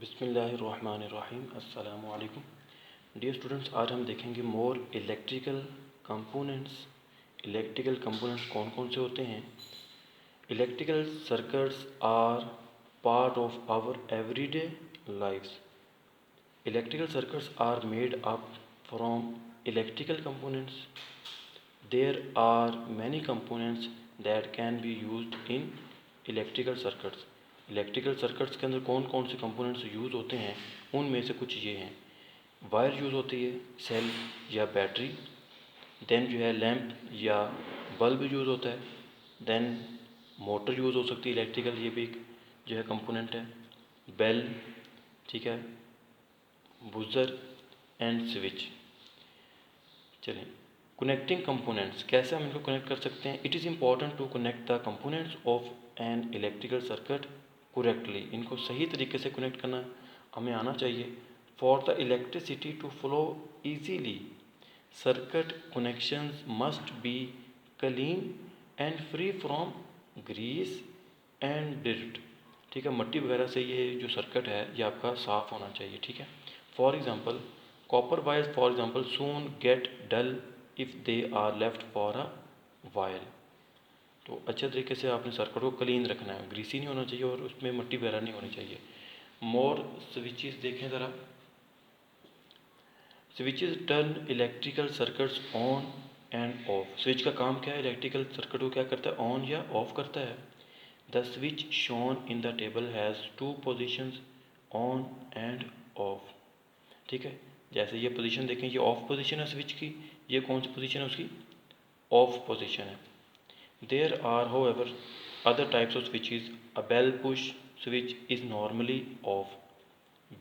बिस्मिल्लाहिर्रहमानिर्रहीम अस्सलामु अलैकुम डियर स्टूडेंट्स। आज हम देखेंगे more electrical components. Electrical components कौन कौन से होते हैं। Electrical circuits are part of our everyday lifes. Electrical circuits are made up from electrical components. There are many components that can be used in electrical circuits. Electrical circuits के अंदर कौन कौन से कंपोनेंट्स यूज़ होते हैं, उनमें से कुछ ये हैं। वायर यूज़ होती है, सेल या बैटरी। देन जो है लैंप या बल्ब यूज़ होता है। देन मोटर यूज़ हो सकती है इलेक्ट्रिकल, ये भी एक जो है कंपोनेंट है। बेल, ठीक है, बुजर एंड स्विच। चलिए, कनेक्टिंग कंपोनेंट्स, कैसे हम इनको कनेक्ट कर सकते हैं। It is important to connect the components of an electrical circuit correctly. इनको सही तरीके से कनेक्ट करना हमें आना चाहिए। For the electricity to flow easily circuit connections must be clean and free from grease and dirt. ठीक है, मट्टी वगैरह से ये जो सर्किट है ये आपका साफ़ होना चाहिए। ठीक है, for example copper wires for example soon get dull if they are left for a wire. तो अच्छे तरीके से आपने सर्किट को क्लीन रखना है, ग्रीसी नहीं होना चाहिए और उसमें मट्टी वगैरह नहीं होनी चाहिए। मोर स्विचेस देखें ज़रा। Switches turn electrical circuits on and of. Switch का काम क्या है, इलेक्ट्रिकल सर्किट को क्या करता है, ऑन या ऑफ करता है। The switch shown in the table has two positions, on and off. ठीक है, जैसे ये पोजीशन देखें, ये ऑफ पोजीशन है स्विच की, ये कौन सी पोजीशन है उसकी, ऑफ पोजीशन है। There are however other types of switches. A bell push switch is normally off.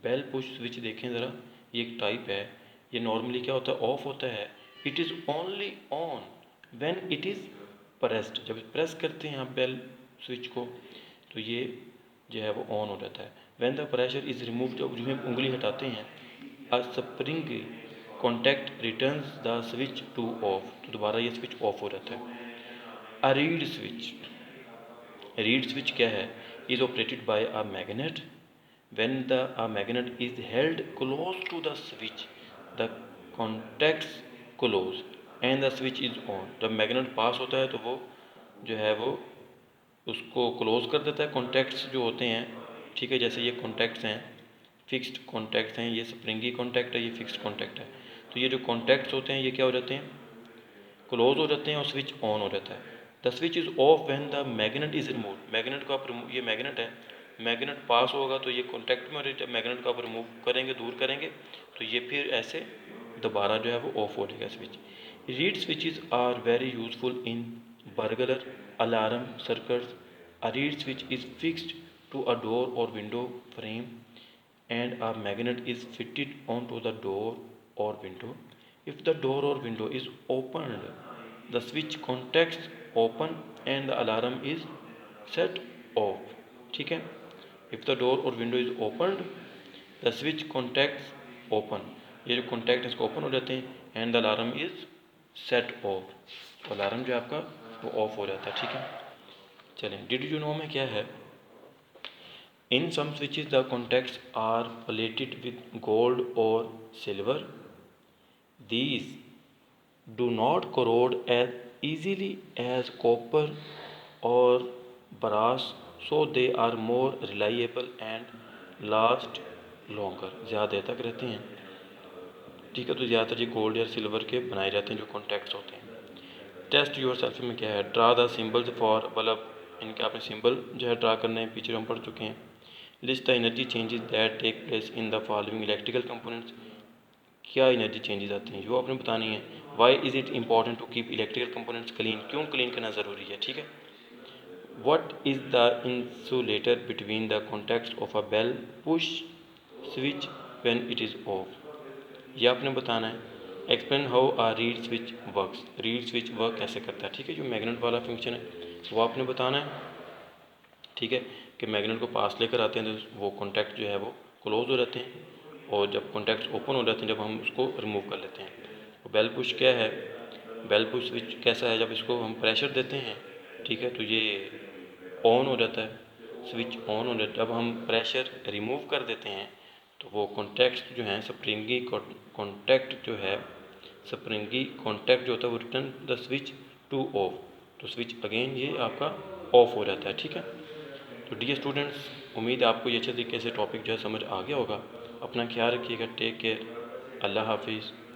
Bell push switch देखें ज़रा, ये एक टाइप है। ये नॉर्मली क्या होता है, ऑफ होता है। It is only on when it is pressed. जब प्रेस करते हैं आप बेल स्विच को तो ये जो है वो ऑन हो जाता है। When the pressure is remove, जब जो हम उंगली हटाते हैं, a spring contact returns the switch to off, तो दोबारा ये स्विच ऑफ हो जाता है। A reed switch, reed switch क्या है, is operated by a magnet. When the a magnet is held close to the switch the contacts close and the switch is on. जब magnet पास होता है तो वो जो है वो उसको क्लोज कर देता है। कॉन्टैक्ट्स जो होते हैं, ठीक है, जैसे ये कॉन्टैक्ट्स हैं, फिक्स्ड कॉन्टैक्ट्स हैं, ये स्प्रिंगी कॉन्टैक्ट है, ये फिक्स्ड कॉन्टैक्ट है। तो ये जो कॉन्टैक्ट्स होते हैं ये क्या हो जाते हैं, क्लोज हो जाते हैं और स्विच ऑन हो जाता है। The switch is of when the magnet is remove. Magnet को आप ये मैग्नेट है, मैग्नेट पास होगा तो ये कॉन्टैक्ट में हो जाता है। मैग्नेट को आप रिमूव करेंगे, दूर करेंगे, तो ये फिर ऐसे दोबारा जो है वो ऑफ हो जाएगा switch. Reed switches are very useful in burglar alarm circuits. A reed switch is fixed to a door or window frame and a magnet is fitted onto the door or window. If the door or window is opened, the switch contacts open and the alarm is set off. ठीक है, if the door or window is opened, the switch contacts open, ये जो contact इसको open हो जाते हैं and the alarm is set of, तो alarm जो आपका वो ऑफ हो जाता है। ठीक है, चलें, डिड यू नो में क्या है। In some switches, the contacts are plated with gold or silver. These do not corrode as easily as copper or brass, so they are more reliable and last longer. ज़्यादा देर तक रहते हैं। ठीक है, तो ज़्यादातर ये गोल्ड या सिल्वर के बनाए जाते हैं जो कॉन्टैक्ट्स होते हैं। टेस्ट योर सेल्फ में क्या है, draw the symbols for bulb. इनके आपने सिंबल जो है ड्रा करने हैं, पीछे हम पढ़ चुके हैं। List the energy changes that take place in the following electrical components. क्या एनर्जी चेंजेस आती हैं जो आपने बतानी है। Why is it important to keep electrical components clean, क्यों क्लीन करना ज़रूरी है। ठीक है, what is the insulator between the contacts of a bell push switch when it is off, ये आपने बताना है। Explain how a reed switch works, reed switch work कैसे करता है। ठीक है, जो मैग्नेट वाला फंक्शन है वो आपने बताना है। ठीक है, कि मैग्नेट को पास लेकर आते हैं तो वो कॉन्टैक्ट जो है वो क्लोज हो जाते हैं और जब कॉन्टैक्ट्स ओपन हो जाते हैं जब हम उसको रिमूव कर लेते हैं। तो बेल पुश क्या है, बेल पुश स्विच कैसा है, जब इसको हम प्रेशर देते हैं, ठीक है, तो ये ऑन हो जाता है। स्विच ऑन होने, जब हम प्रेशर रिमूव कर देते हैं तो वो कॉन्टैक्ट जो हैं स्प्रिंगी कॉन्टैक्ट जो है, स्प्रिंगी कॉन्टैक्ट जो होता है वो return the switch to off, तो स्विच अगेन ये आपका ऑफ हो जाता है। ठीक है, तो डियर स्टूडेंट्स, उम्मीद है आपको ये अच्छे तरीके से टॉपिक जो है समझ आ गया होगा। अपना ख्याल रखिएगा, टेक केयर, अल्लाह हाफिज़।